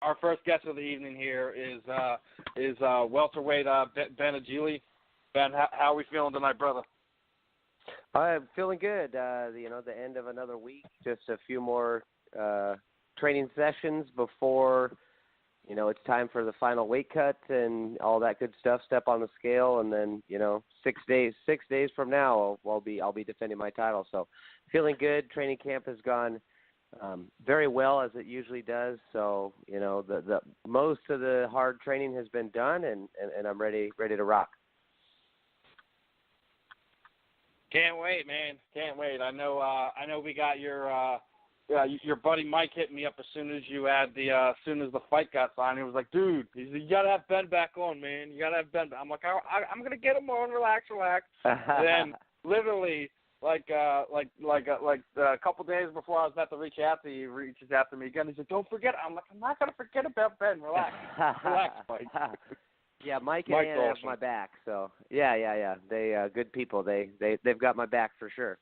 our first guest of the evening here is welterweight Ben Egli. Ben, how are we feeling tonight, brother? I'm feeling good. The end of another week, just a few more training sessions before, it's time for the final weight cut and all that good stuff. Step on the scale, and then 6 days from now, I'll be defending my title. So, feeling good. Training camp has gone very well, as it usually does. So, the most of the hard training has been done, and I'm ready to rock. Can't wait, man. Can't wait. I know we got your buddy Mike hit me up as soon as as soon as the fight got signed. He was like, dude, you gotta have Ben back on, man. You gotta have Ben back. I'm like, I'm gonna get him on. Relax. And then literally, like a couple days before I was about to reach out to you, he reaches out to me again. He said, don't forget. I'm like, I'm not gonna forget about Ben. Relax, Mike. Yeah, Mike and Ann have my back. So yeah. They good people. They've got my back for sure.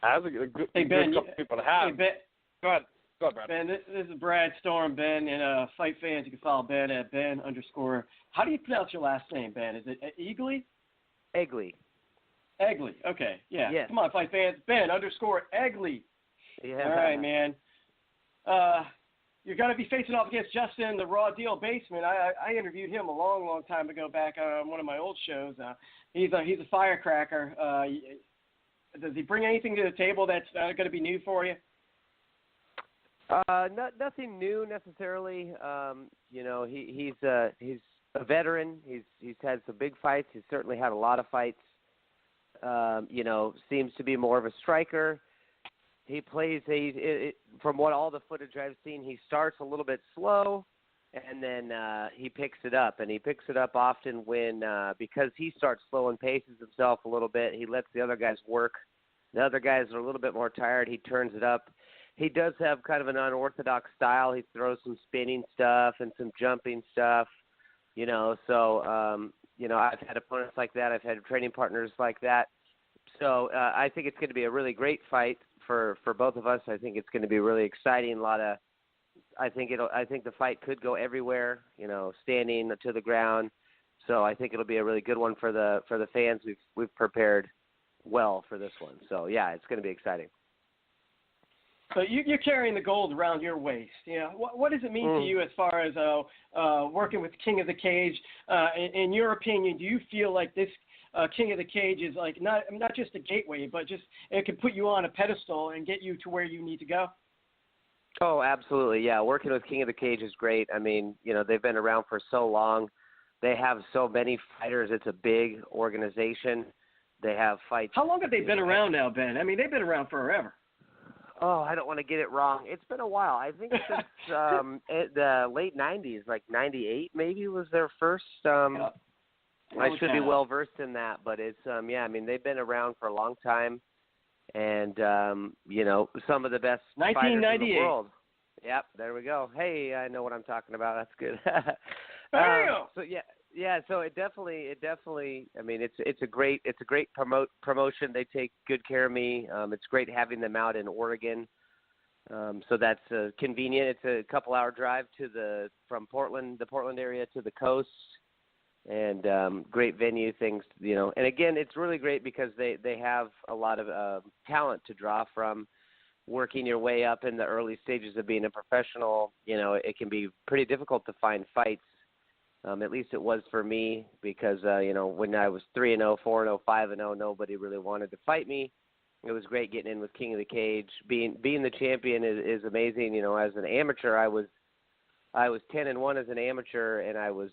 That's a good couple people to have. Hey, Ben. Go ahead, Brad. Ben, this is Brad Storm. Ben, and fight fans, you can follow Ben at Ben_. How do you pronounce your last name, Ben? Is it Egli? Egli. Okay. Yeah. Yes. Come on, fight fans. Ben _Egli. Yeah. All right, man. You're going to be facing off against Justin, the raw deal Baseman. I interviewed him a long time ago back on one of my old shows. He's a firecracker. Does he bring anything to the table that's going to be new for you? Nothing new necessarily. He's a veteran. He's had some big fights. He's certainly had a lot of fights. Seems to be more of a striker. He plays from what all the footage I've seen, he starts a little bit slow, and then he picks it up. And he picks it up often when because he starts slow and paces himself a little bit. He lets the other guys work. The other guys are a little bit more tired. He turns it up. He does have kind of an unorthodox style. He throws some spinning stuff and some jumping stuff. So I've had opponents like that. I've had training partners like that. So I think it's going to be a really great fight for both of us. I think it's going to be really exciting. I think the fight could go everywhere. Standing to the ground. So I think it'll be a really good one for the fans. We've prepared well for this one. So yeah, it's going to be exciting. So you're carrying the gold around your waist. What does it mean to you as far as working with King of the Cage? In your opinion, do you feel like this King of the Cage is like not just a gateway, but just it can put you on a pedestal and get you to where you need to go? Oh, absolutely. Yeah, working with King of the Cage is great. I mean, they've been around for so long. They have so many fighters. It's a big organization. They have fights. How long have they been around now, Ben? I mean, they've been around forever. Oh, I don't want to get it wrong. It's been a while. I think since the late 90s, like 98 maybe was their first. I should be well versed in that, but it's I mean, they've been around for a long time, and some of the best fighters in the world. Yep, there we go. Hey, I know what I'm talking about. That's good. So yeah. So it definitely. I mean, it's a great promotion. They take good care of me. It's great having them out in Oregon. So that's convenient. It's a couple-hour drive from Portland, the Portland area, to the coast. And great venue things, And again, it's really great because they have a lot of talent to draw from. Working your way up in the early stages of being a professional, it can be pretty difficult to find fights. At least it was for me because, when I was 3-0, 4-0, 5-0, nobody really wanted to fight me. It was great getting in with King of the Cage. Being the champion is amazing. As an amateur, I was 10-1 as an amateur, and I was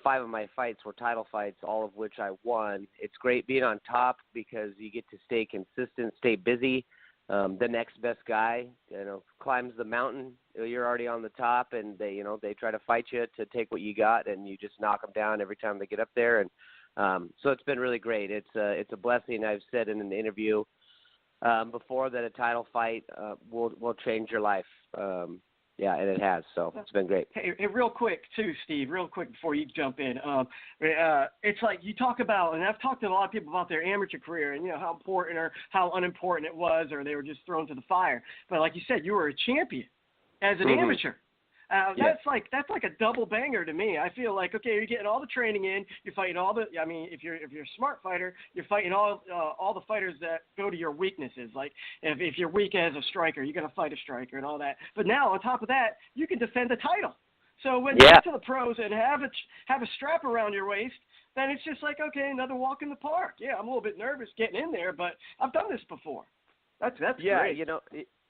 5 of my fights were title fights, all of which I won. It's great being on top because you get to stay consistent, stay busy. The next best guy, climbs the mountain. You're already on the top, and they try to fight you to take what you got, and you just knock them down every time they get up there. And so it's been really great. It's a blessing. I've said in an interview before that a title fight will change your life. Yeah, and it has. So it's been great. Hey, real quick too, Steve. Real quick before you jump in, it's like you talk about, and I've talked to a lot of people about their amateur career, and how important or how unimportant it was, or they were just thrown to the fire. But like you said, you were a champion as an amateur. That's like a double banger to me. I feel like, okay, you're getting all the training in, you're fighting all the. I mean, if you're a smart fighter, you're fighting all the fighters that go to your weaknesses. Like if you're weak as a striker, you're gonna fight a striker and all that. But now on top of that, you can defend the title. So when you get to the pros and have a strap around your waist, then it's just like, okay, another walk in the park. Yeah, I'm a little bit nervous getting in there, but I've done this before. That's great.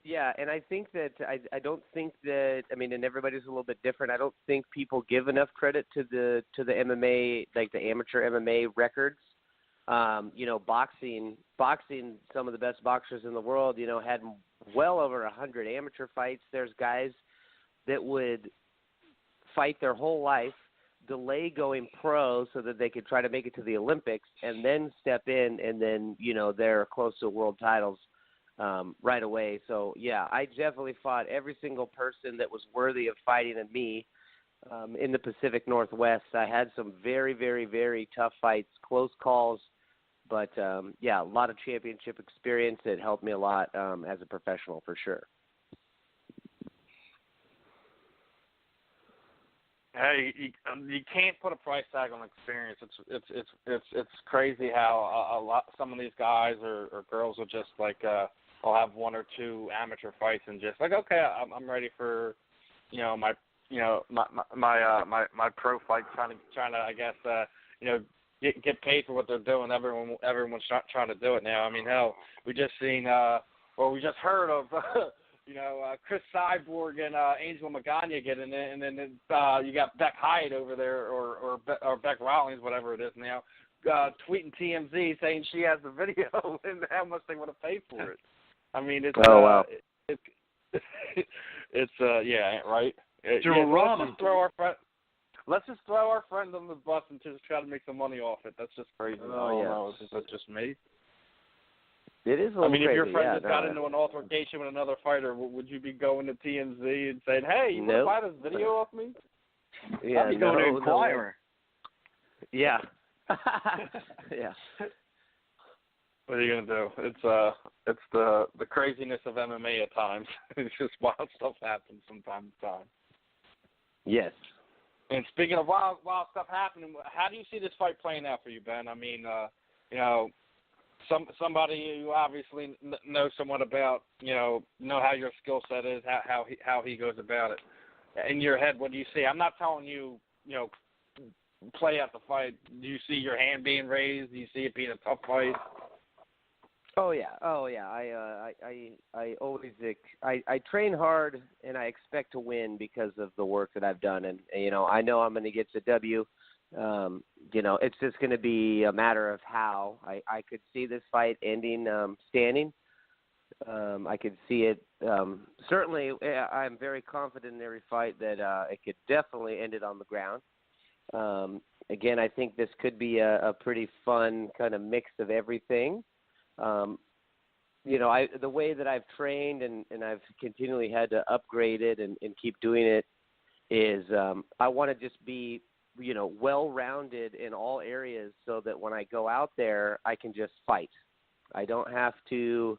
Yeah, and I think that I don't think that, I mean, and everybody's a little bit different. I don't think people give enough credit to the MMA, like the amateur MMA records. Boxing, some of the best boxers in the world, had well over 100 amateur fights. There's guys that would fight their whole life, delay going pro so that they could try to make it to the Olympics, and then step in, and then, they're close to world titles right away. So, yeah, I definitely fought every single person that was worthy of fighting me in the Pacific Northwest. I had some very, very, very tough fights, close calls, but, a lot of championship experience that helped me a lot as a professional for sure. Hey, you can't put a price tag on experience. It's crazy how some of these guys or girls will just like I'll have one or two amateur fights and just like, okay, I'm ready for my pro fight, trying to I guess get paid for what they're doing. Everyone's trying to do it now. I mean, hell, we just we just heard of Chris Cyborg and Angel Magana getting it, and then you got Beck Hyatt over there, or Beck Rawlings, whatever it is now, tweeting TMZ saying she has the video and how much they want to pay for it. I mean, it's wow. It's yeah, right. Let's just throw our friend on the bus and just try to make some money off it. That's just crazy. Is that just me? It is a little crazy. If your friend just got into an altercation with another fighter, would you be going to TMZ and saying, "Hey, you want to buy this video off me"? Yeah, I'd be going to Inquirer. Yeah. Yeah. What are you gonna do? It's the craziness of MMA at times. It's just wild stuff happens from time to time. Yes. And speaking of wild stuff happening, how do you see this fight playing out for you, Ben? I mean, somebody who obviously knows somewhat about, know how your skill set is, how he goes about it. In your head, what do you see? I'm not telling you, play out the fight. Do you see your hand being raised? Do you see it being a tough fight? Oh yeah. I always I train hard and I expect to win because of the work that I've done, and I know I'm going to get the W. It's just going to be a matter of how. I could see this fight ending standing. I could see it. Certainly, I'm very confident in every fight that it could definitely end it on the ground. Again, I think this could be a pretty fun kind of mix of everything. The way that I've trained and I've continually had to upgrade it and keep doing it is I want to just be, well-rounded in all areas so that when I go out there, I can just fight. I don't have to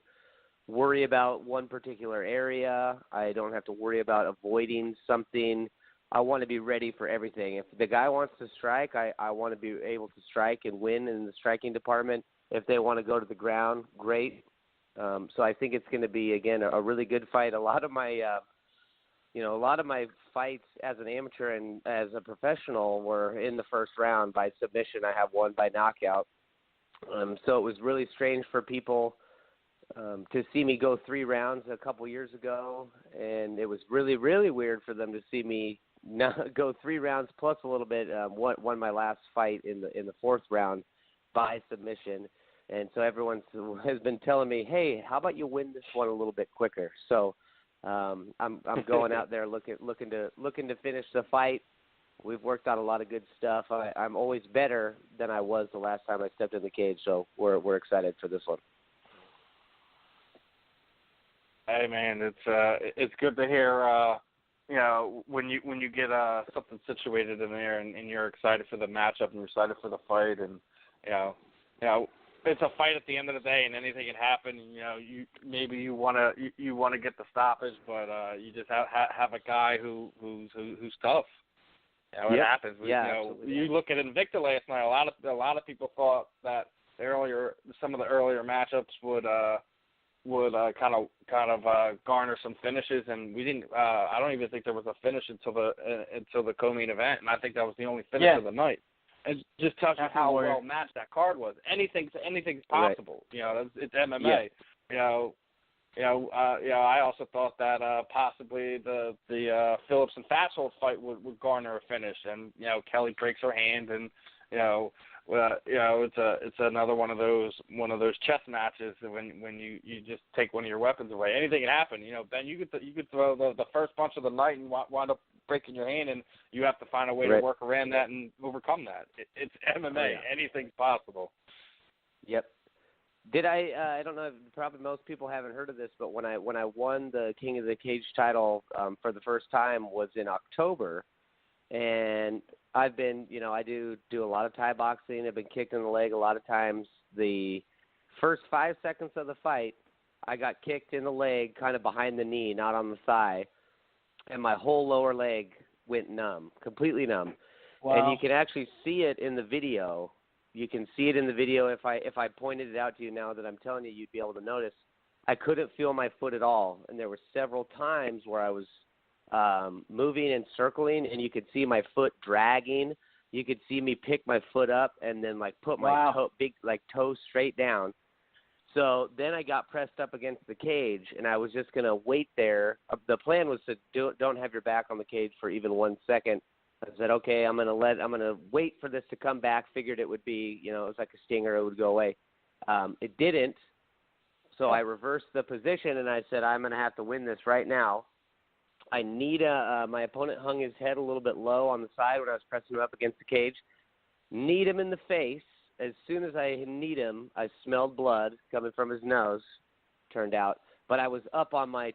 worry about one particular area. I don't have to worry about avoiding something. I want to be ready for everything. If the guy wants to strike, I want to be able to strike and win in the striking department. If they want to go to the ground, great. So I think it's going to be, again, a really good fight. A lot of my fights as an amateur and as a professional were in the first round by submission. I have one by knockout. So it was really strange for people to see me go 3 rounds a couple years ago, and it was really, really weird for them to see me go 3 rounds plus a little bit. Won my last fight in the 4th round by submission. And so everyone has been telling me, hey, how about you win this one a little bit quicker? So I'm going out there looking to finish the fight. We've worked out a lot of good stuff. I'm always better than I was the last time I stepped in the cage, so we're excited for this one. Hey man, it's good to hear when you get something situated in there and you're excited for the matchup and you're excited for the fight, and it's a fight at the end of the day, and anything can happen. You want to get the stoppage, but you just have a guy who's tough. It happens. You look at Invicta last night. A lot of people thought that some of the earlier matchups would kind of garner some finishes, and we didn't. I don't even think there was a finish until the co-main event, and I think that was the only finish of the night. It just tells you how well matched that card was. Anything's possible. Right. It's MMA. I also thought that possibly the Phillips and Fasshold fight would garner a finish, and Kelly breaks her hand, and it's another one of those chess matches when you just take one of your weapons away. Anything can happen. Ben, you could throw the first punch of the night and wind up breaking your hand, and you have to find a way to work around that and overcome that. It's MMA. Oh, yeah. Anything's possible. Yep. Did I don't know, probably most people haven't heard of this, but when I won the King of the Cage title for the first time was in October, and I've been, I do a lot of Thai boxing. I've been kicked in the leg a lot of times. The first 5 seconds of the fight, I got kicked in the leg, kind of behind the knee, not on the thigh, and my whole lower leg went numb, completely numb. Wow. And you can actually see it in the video. You can see it in the video. If I pointed it out to you now that I'm telling you, you'd be able to notice. I couldn't feel my foot at all, and there were several times where I was moving and circling, and you could see my foot dragging. You could see me pick my foot up and then put my toe straight down. So then I got pressed up against the cage, and I was just gonna wait there. The plan was to don't have your back on the cage for even 1 second. I said, okay, I'm gonna wait for this to come back. Figured it would be, it was like a stinger, it would go away. It didn't. So I reversed the position, and I said, I'm gonna have to win this right now. I need my opponent hung his head a little bit low on the side when I was pressing him up against the cage. Kneed him in the face. As soon as I kneed him, I smelled blood coming from his nose, turned out. But I was up on my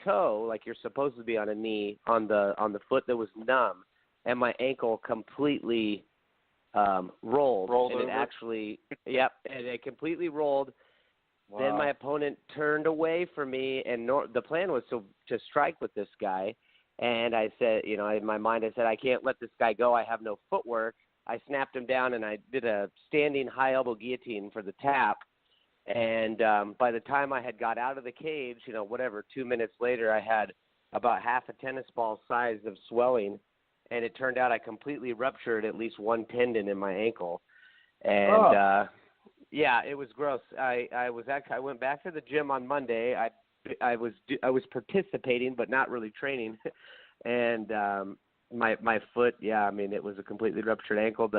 toe, like you're supposed to be on a knee, on the foot that was numb, and my ankle completely rolled. And over. It actually, and it completely rolled. Wow. Then my opponent turned away from me, and the plan was to strike with this guy. And I said, in my mind, I said, I can't let this guy go. I have no footwork. I snapped him down, and I did a standing high elbow guillotine for the tap. And by the time I had got out of the cage, 2 minutes later, I had about half a tennis ball size of swelling. And it turned out I completely ruptured at least one tendon in my ankle. And, it was gross. I went back to the gym on Monday. I was participating, but not really training. And my foot, it was a completely ruptured ankle.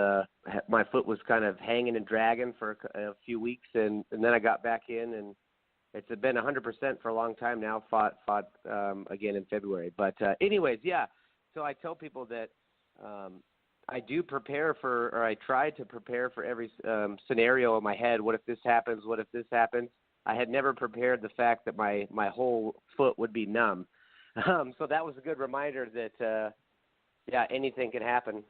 My foot was kind of hanging and dragging for a few weeks, and then I got back in, and it's been 100% for a long time now. Fought again in February. But anyways, so I tell people that I do prepare for, or I try to prepare for every scenario in my head. What if this happens? What if this happens? I had never prepared the fact that my whole foot would be numb. So that was a good reminder that, anything can happen.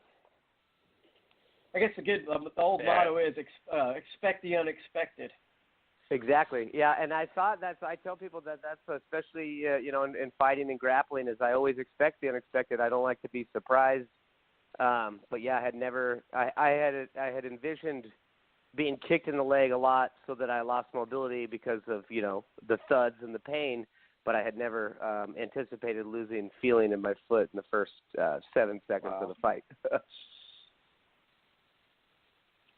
I guess the old motto is expect the unexpected. Exactly. Yeah, and I thought I tell people that's especially in fighting and grappling, is I always expect the unexpected. I don't like to be surprised. But I had never. I had envisioned being kicked in the leg a lot so that I lost mobility because of the thuds and the pain. But I had never anticipated losing feeling in my foot in the first 7 seconds of the fight.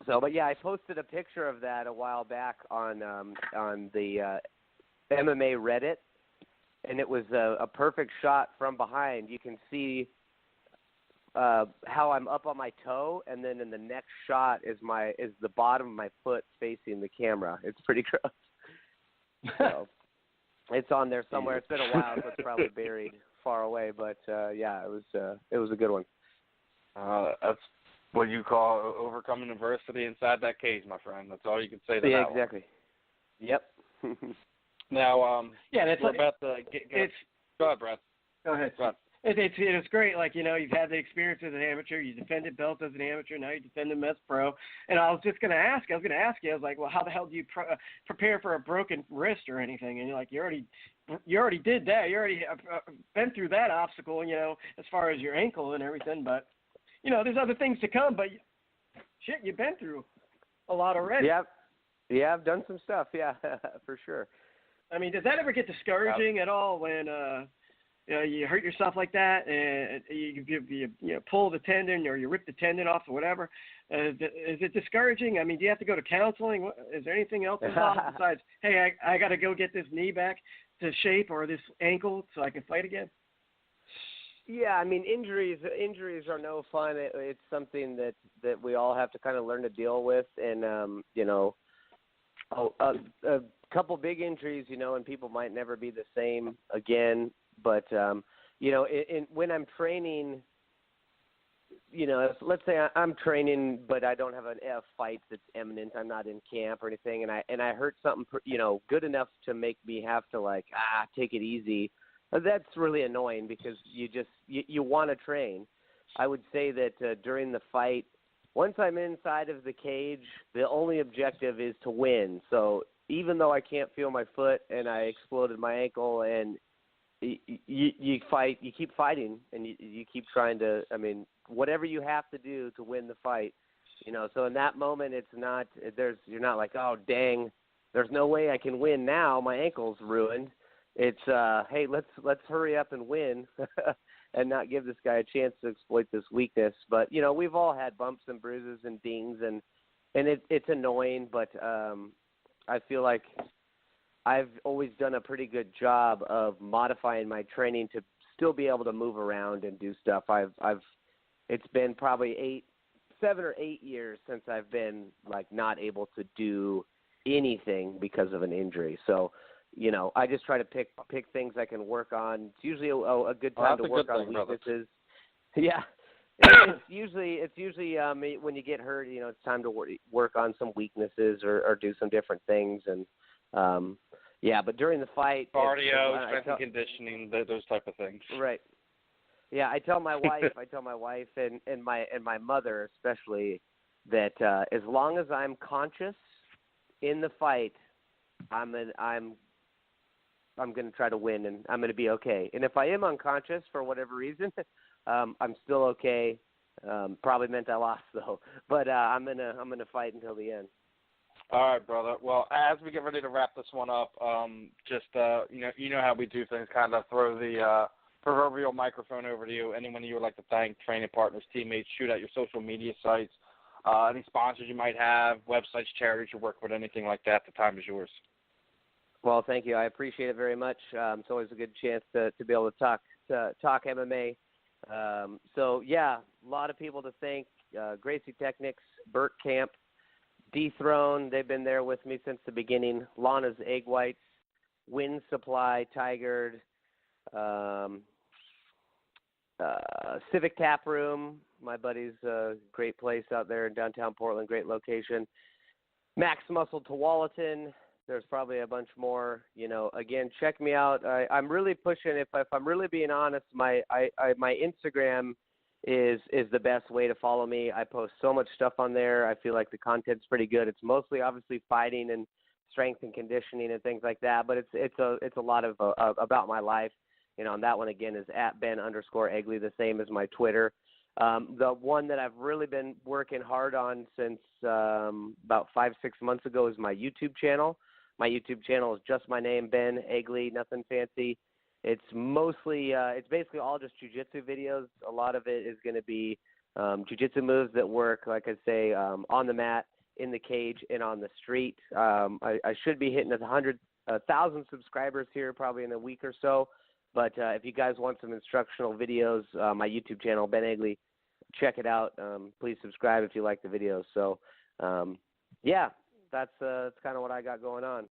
So, but I posted a picture of that a while back on the MMA Reddit, and it was a perfect shot from behind. You can see how I'm up on my toe, and then in the next shot is the bottom of my foot facing the camera. It's pretty gross. So it's on there somewhere. It's been a while, so it's probably buried far away. But it was a good one. That's what you call overcoming adversity inside that cage, my friend. That's all you can say to that. Yeah, exactly. One. Yep. Now, that's we're about to get. Go ahead, Brett. Go ahead. It's great. Like, you've had the experience as an amateur. You defended belts as an amateur. Now you defend them as pro. And I was going to ask you, I was like, well, how the hell do you prepare for a broken wrist or anything? And you're like, you already did that. You already been through that obstacle, as far as your ankle and everything. But, there's other things to come. But, shit, you've been through a lot already. Yep. Yeah, I've done some stuff. Yeah, for sure. I mean, does that ever get discouraging at all when you hurt yourself like that and you pull the tendon or you rip the tendon off or whatever? Is it discouraging? I mean, do you have to go to counseling? Is there anything else involved besides, hey, I got to go get this knee back to shape or this ankle so I can fight again? Yeah, I mean, injuries are no fun. It's something that we all have to kind of learn to deal with, and a couple big injuries, and people might never be the same again. But when I'm training, let's say I'm training, but I don't have a fight that's imminent. I'm not in camp or anything, and I hurt something, good enough to make me have to take it easy. That's really annoying because you want to train. I would say that during the fight, once I'm inside of the cage, the only objective is to win. So even though I can't feel my foot and I exploded my ankle, and you fight, you keep fighting, and you keep trying to. I mean, whatever you have to do to win the fight, So in that moment, you're not like, oh dang, there's no way I can win now. My ankle's ruined. It's hey, let's hurry up and win. And not give this guy a chance to exploit this weakness. But, we've all had bumps and bruises and dings, and it's annoying, but I feel like I've always done a pretty good job of modifying my training to still be able to move around and do stuff. It's been probably 7 or 8 years since I've been, not able to do anything because of an injury. So, I just try to pick things I can work on. It's usually a good time to work on weaknesses. Yeah, it's usually when you get hurt, it's time to work on some weaknesses or do some different things. And but during the fight, cardio, strength and conditioning, those type of things. Right. Yeah, I tell my wife, and my mother especially that as long as I'm conscious in the fight, I'm going to try to win, and I'm going to be okay. And if I am unconscious for whatever reason, I'm still okay. Probably meant I lost though, but I'm gonna fight until the end. All right, brother. Well, as we get ready to wrap this one up, you know how we do things. Kind of throw the proverbial microphone over to you. Anyone you would like to thank, training partners, teammates, shoot out your social media sites, any sponsors you might have, websites, charities you work with, anything like that. The time is yours. Well, thank you. I appreciate it very much. It's always a good chance to be able to talk MMA. A lot of people to thank. Gracie Technics, Burt Camp, Dethrone. They've been there with me since the beginning. Lana's Egg Whites, Wind Supply, Tigard, Civic Tap Room. My buddy's great place out there in downtown Portland. Great location. Max Muscle Tualatin. There's probably a bunch more. Again, check me out. I'm really pushing. If I'm really being honest, my Instagram is the best way to follow me. I post so much stuff on there. I feel like the content's pretty good. It's mostly obviously fighting and strength and conditioning and things like that. But it's a lot of about my life. And that one again is at Ben_Egli, the same as my Twitter. The one that I've really been working hard on since about 5-6 months ago is my YouTube channel. My YouTube channel is just my name, Ben Egli, nothing fancy. It's mostly, it's basically all just jiu-jitsu videos. A lot of it is going to be jiu-jitsu moves that work, like I say, on the mat, in the cage, and on the street. I should be hitting 100,000 subscribers here probably in a week or so. But if you guys want some instructional videos, my YouTube channel, Ben Egli, check it out. Please subscribe if you like the videos. So, that's kind of what I got going on.